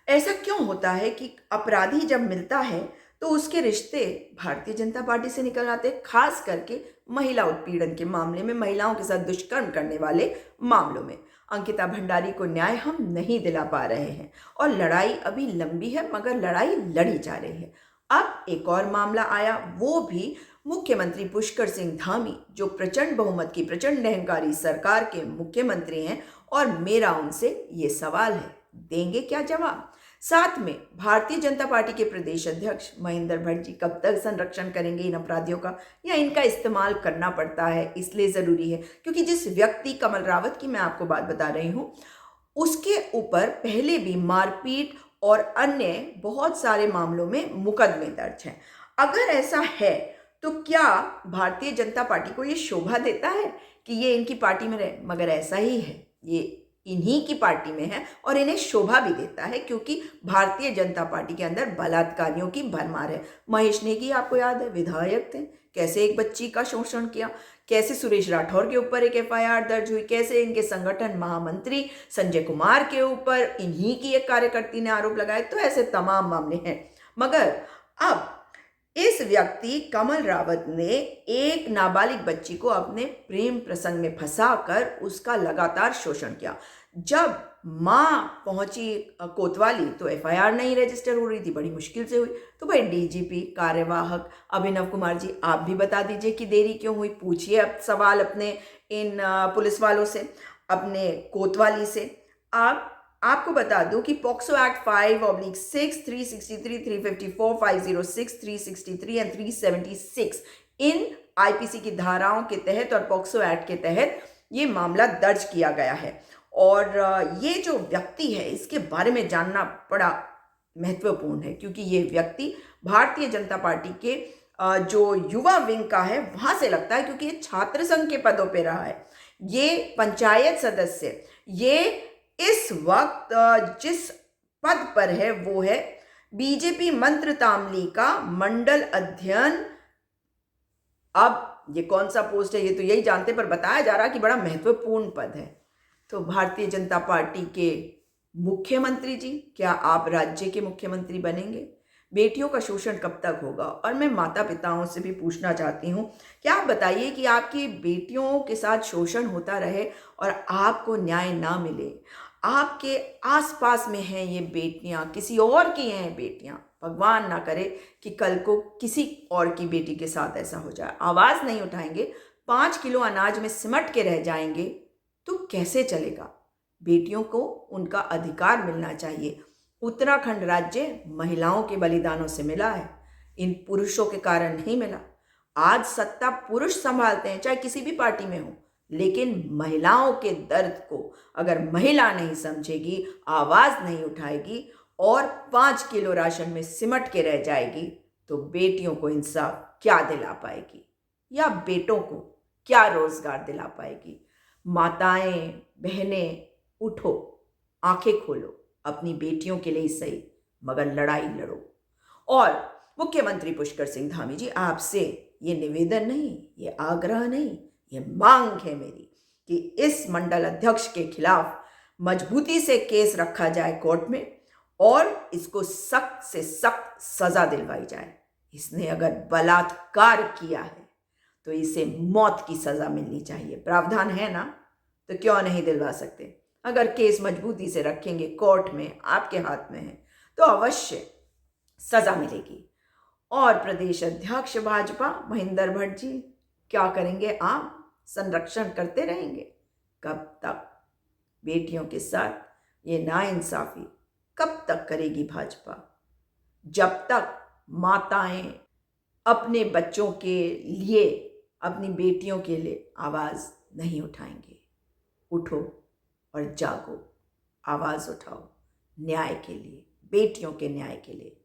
ऐसा क्यों होता है कि अपराधी जब मिलता है तो उसके रिश्ते भारतीय जनता पार्टी से निकल आते हैं, खास करके महिला उत्पीड़न के मामले में, महिलाओं के साथ दुष्कर्म करने वाले मामलों में। अंकिता भंडारी को न्याय हम नहीं दिला पा रहे हैं और लड़ाई अभी लंबी है, मगर लड़ाई लड़ी जा रही है। अब एक और मामला आया, वो भी मुख्यमंत्री पुष्कर सिंह धामी, जो प्रचंड बहुमत की प्रचंड अहंकारी सरकार के मुख्यमंत्री हैं। और मेरा उनसे ये सवाल है, देंगे क्या जवाब? साथ में भारतीय जनता पार्टी के प्रदेश अध्यक्ष महेंद्र भट्ट जी कब तक संरक्षण करेंगे इन अपराधियों का, या इनका इस्तेमाल करना पड़ता है इसलिए जरूरी है क्योंकि जिस व्यक्ति कमल रावत की मैं आपको बात बता रही हूं, उसके ऊपर पहले भी मारपीट और अन्य बहुत सारे मामलों में मुकदमे दर्ज हैं। अगर ऐसा है तो क्या भारतीय जनता पार्टी को ये शोभा देता है कि ये इनकी पार्टी में रहे? मगर ऐसा ही है, ये इन्हीं की पार्टी में है और इन्हें शोभा भी देता है क्योंकि भारतीय जनता पार्टी के अंदर बलात्कारियों की भरमार है। महेश नेगी आपको याद है, विधायक थे, कैसे एक बच्ची का शोषण किया, कैसे सुरेश राठौर के ऊपर एक एफआईआर दर्ज हुई, कैसे इनके संगठन महामंत्री संजय कुमार के ऊपर इन्हीं की एक कार्यकर्ती ने आरोप लगाए। तो ऐसे तमाम मामले हैं। मगर अब इस व्यक्ति कमल रावत ने एक नाबालिग बच्ची को अपने प्रेम प्रसंग में फंसाकर उसका लगातार शोषण किया। जब मां पहुंची कोतवाली तो एफआईआर नहीं रजिस्टर हो रही थी, बड़ी मुश्किल से हुई। तो भाई डीजीपी कार्यवाहक अभिनव कुमार जी, आप भी बता दीजिए कि देरी क्यों हुई। पूछिए अब सवाल अपने इन पुलिस वालों से, अपने कोतवाली से। आपको बता दूं कि POCSO act 5/6, 363, 354, 506, 363 and 376 in IPC की धाराओं के तहत और पॉक्सो एक्ट के तहत ये मामला दर्ज किया गया है। और ये जो व्यक्ति है इसके बारे में जानना बड़ा महत्वपूर्ण है क्योंकि ये व्यक्ति भारतीय जनता पार्टी के जो युवा विंग का है वहां से लगता है, क्योंकि ये छात्र संघ के पदों पे रहा है, ये पंचायत सदस्य, ये इस वक्त जिस पद पर है वो है बीजेपी मंत्र तामली का मंडल अध्ययन। अब ये कौन सा पोस्ट है ये तो यही जानते, पर बताया जा रहा कि बड़ा महत्वपूर्ण पद है। तो भारतीय जनता पार्टी के मुख्यमंत्री जी, क्या आप राज्य के मुख्यमंत्री बनेंगे? बेटियों का शोषण कब तक होगा? और मैं माता पिताओं से भी पूछना चाहती हूँ, क्या आप बताइए कि आपकी बेटियों के साथ शोषण होता रहे और आपको न्याय ना मिले? आपके आसपास में हैं ये बेटियां, किसी और की हैं बेटियां, भगवान ना करे कि कल को किसी और की बेटी के साथ ऐसा हो जाए। आवाज नहीं उठाएंगे, 5 किलो अनाज में सिमट के रह जाएंगे तो कैसे चलेगा? बेटियों को उनका अधिकार मिलना चाहिए। उत्तराखंड राज्य महिलाओं के बलिदानों से मिला है, इन पुरुषों के कारण नहीं मिला। आज सत्ता पुरुष संभालते हैं, चाहे किसी भी पार्टी में हो, लेकिन महिलाओं के दर्द को अगर महिला नहीं समझेगी, आवाज नहीं उठाएगी और 5 किलो राशन में सिमट के रह जाएगी तो बेटियों को इंसाफ क्या दिला पाएगी, या बेटों को क्या रोजगार दिला पाएगी? माताएं, बहनें, उठो, आंखें खोलो, अपनी बेटियों के लिए ही सही मगर लड़ाई लड़ो। और मुख्यमंत्री पुष्कर सिंह धामी जी, आपसे ये निवेदन नहीं, ये आग्रह नहीं, ये मांग है मेरी कि इस मंडल अध्यक्ष के खिलाफ मजबूती से केस रखा जाए कोर्ट में और इसको सख्त से सख्त सजा दिलवाई जाए। इसने अगर बलात्कार किया है तो इसे मौत की सजा मिलनी चाहिए। प्रावधान है ना, तो क्यों नहीं दिलवा सकते? अगर केस मजबूती से रखेंगे कोर्ट में, आपके हाथ में है, तो अवश्य सजा मिलेगी। और प्रदेश अध्यक्ष भाजपा महेंद्र भट्ट जी, क्या करेंगे आप? संरक्षण करते रहेंगे? कब तक? बेटियों के साथ ये नाइंसाफी कब तक करेगी भाजपा? जब तक माताएं अपने बच्चों के लिए, अपनी बेटियों के लिए आवाज नहीं उठाएंगे। उठो और जागो, आवाज उठाओ न्याय के लिए, बेटियों के न्याय के लिए।